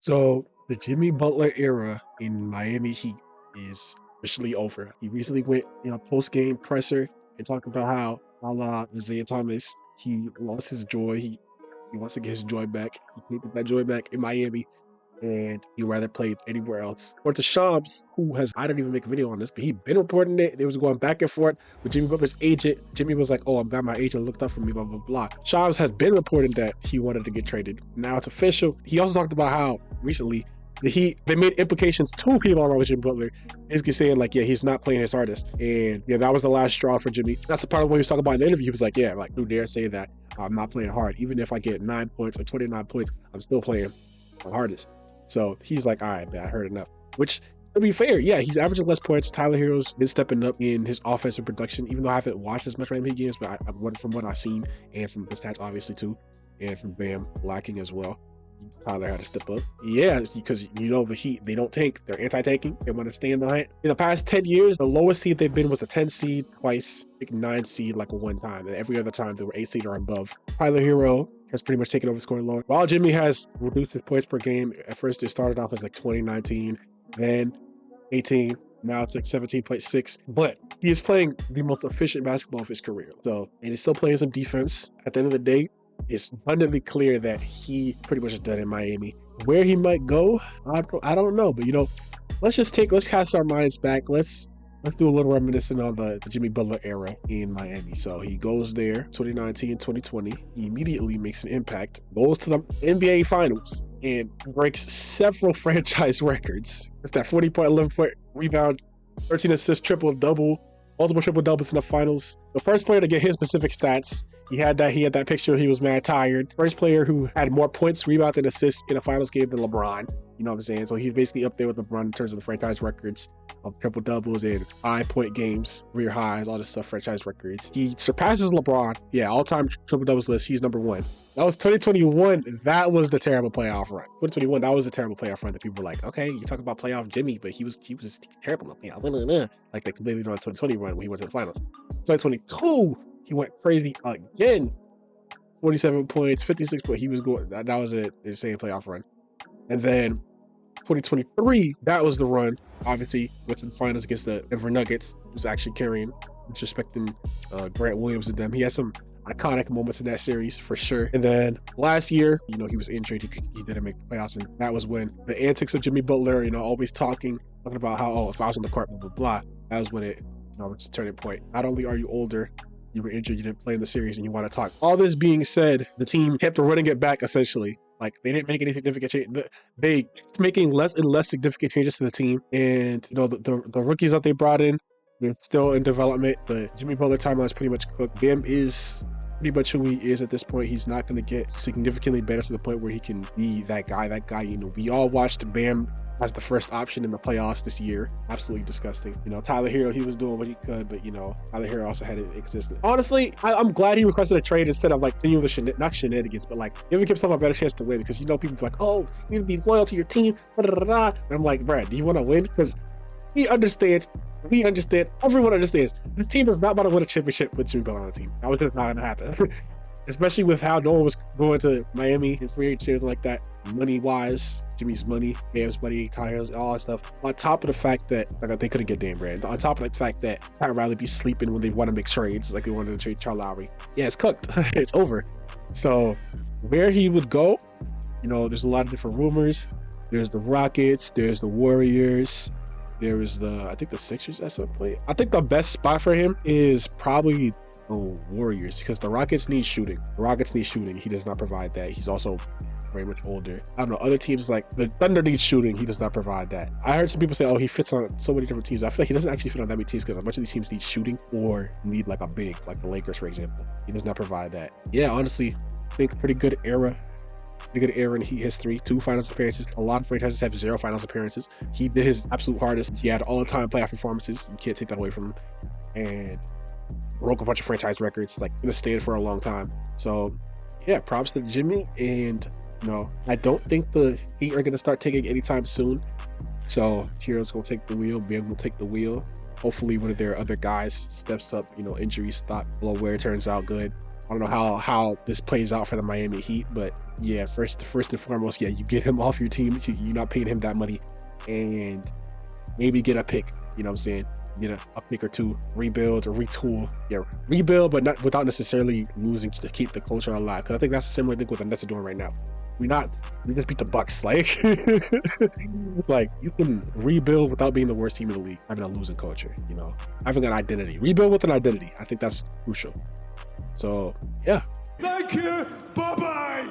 So the Jimmy Butler era in Miami Heat is officially over. He recently went in a post-game presser and talked about how Isaiah Thomas, he lost his joy. He wants to get his joy back. He can't get that joy back in Miami, and he'd rather play anywhere else. Or to Shams, who has, I didn't even make a video on this, but he'd been reporting it. They was going back and forth with Jimmy Butler's agent. Jimmy was like, oh, I'm glad my agent looked up for me, blah, blah, blah. Shams has been reporting that he wanted to get traded. Now it's official. He also talked about how recently they made implications to people around with Jimmy Butler, basically saying like, yeah, he's not playing his hardest. And yeah, that was the last straw for Jimmy. That's the part of what he was talking about in the interview. He was like, yeah, like, who dare say that I'm not playing hard? Even if I get 9 points or 29 points, I'm still playing my hardest. So he's like, all right, man, I heard enough. Which, to be fair, yeah, he's averaging less points. Tyler Hero's been stepping up in his offensive production, even though I haven't watched as much Miami games, but from what I've seen, and from the stats obviously too, and from Bam lacking as well, Tyler had to step up. Yeah, because you know the Heat, they don't tank. They're anti-tanking. They want to stay in the hunt. In the past 10 years, the lowest seed they've been was a 10 seed twice, I think 9 seed like a one time, and every other time they were 8 seed or above. Tyler Hero has pretty much taken over scoring load, while Jimmy has reduced his points per game. At first, it started off as like 2019, then 18. Now it's like 17.6, but he is playing the most efficient basketball of his career. So, and he's still playing some defense. At the end of the day, it's abundantly clear that he pretty much is done in Miami. Where he might go, I don't know. But, you know, let's cast our minds back. Let's do a little reminiscent on the Jimmy Butler era in Miami. So he goes there 2019, 2020. He immediately makes an impact, goes to the NBA Finals, and breaks several franchise records. It's that 40 point, 11 point rebound, 13 assists, triple-double, multiple triple-doubles in the finals. The first player to get his specific stats. He had that picture. He was mad tired. First player who had more points, rebounds, and assists in a finals game than LeBron. You know what I'm saying? So he's basically up there with LeBron in terms of the franchise records of triple doubles and 5-point games, career highs, all this stuff, franchise records. He surpasses LeBron. Yeah, all-time triple doubles list. He's number 1. That was 2021. That was the terrible playoff run. 2021. That was a terrible playoff run that people were like, okay, you talk about playoff Jimmy, but he was terrible in the playoff. Like they completely on 2020 run when he went to the finals. 2022. He went crazy again. 47 points, 56 points. He was going. That was an insane playoff run. And then 2023, that was the run. Obviously, went to the finals against the Denver Nuggets. He was actually carrying, disrespecting Grant Williams and them. He had some iconic moments in that series for sure. And then last year, you know, he was injured. He didn't make the playoffs, and that was when the antics of Jimmy Butler, you know, always talking about how, oh, if I was on the court, blah blah blah. That was when it, you know, it's a turning point. Not only are you older, you were injured, you didn't play in the series, and you want to talk. All this being said, the team kept running it back essentially. Like, they didn't make any significant change. They kept making less and less significant changes to the team. And, you know, the rookies that they brought in, they're still in development. The Jimmy Butler timeline is pretty much cooked. Bam is pretty much who he is at this point. He's not going to get significantly better to the point where he can be that guy. You know, we all watched Bam as the first option in the playoffs this year. Absolutely disgusting. You know, Tyler Hero, he was doing what he could, but, you know, Tyler Hero also had it existing. Honestly, I'm glad he requested a trade instead of like continuing the not shenanigans, but like giving himself a better chance to win, because, you know, people be like, oh, you need to be loyal to your team. And I'm like, Brad, do you want to win? Because he understands. We understand. Everyone understands. This team is not about to win a championship with Jimmy Butler on the team. That was just not going to happen. Especially with how no one was going to Miami in free agency like that, money-wise. Jimmy's money, Bam's money, Tyler's, all that stuff. On top of the fact that they couldn't get Dan Brand. On top of the fact that Pat Riley be sleeping when they want to make trades, like they wanted to trade Charles Lowry. Yeah, it's cooked. It's over. So where he would go, you know, there's a lot of different rumors. There's the Rockets. There's the Warriors. There is I think the Sixers at some point. I think the best spot for him is probably the Warriors, because the Rockets need shooting. He does not provide that. He's also very much older. I don't know, other teams like the Thunder need shooting. He does not provide that. I heard some people say, oh, he fits on so many different teams. I feel like he doesn't actually fit on that many teams, because a bunch of these teams need shooting or need like a big, like the Lakers, for example. He does not provide that. Yeah, honestly, I think pretty good era in Heat history. 2 finals appearances. A lot of franchises have 0 finals appearances. He did his absolute hardest. He had all-time playoff performances. You can't take that away from him. And broke a bunch of franchise records, like gonna stay in for a long time. So yeah, props to Jimmy. And, you know, I don't think the Heat are gonna start taking anytime soon. So Hero's gonna take the wheel. Bam will take the wheel. Hopefully one of their other guys steps up, you know, injuries stop, below where it turns out good. I don't know how this plays out for the Miami Heat, but yeah, first and foremost, yeah, you get him off your team. You're not paying him that money, and maybe get a pick. You know what I'm saying? Get a pick or two, rebuild or retool. Yeah, rebuild, but not without necessarily losing to keep the culture alive. Because I think that's a similar thing what the Nets are doing right now. We just beat the Bucks. Like, like you can rebuild without being the worst team in the league, having a losing culture. You know, having an identity. Rebuild with an identity. I think that's crucial. So yeah. Thank you. Bye bye.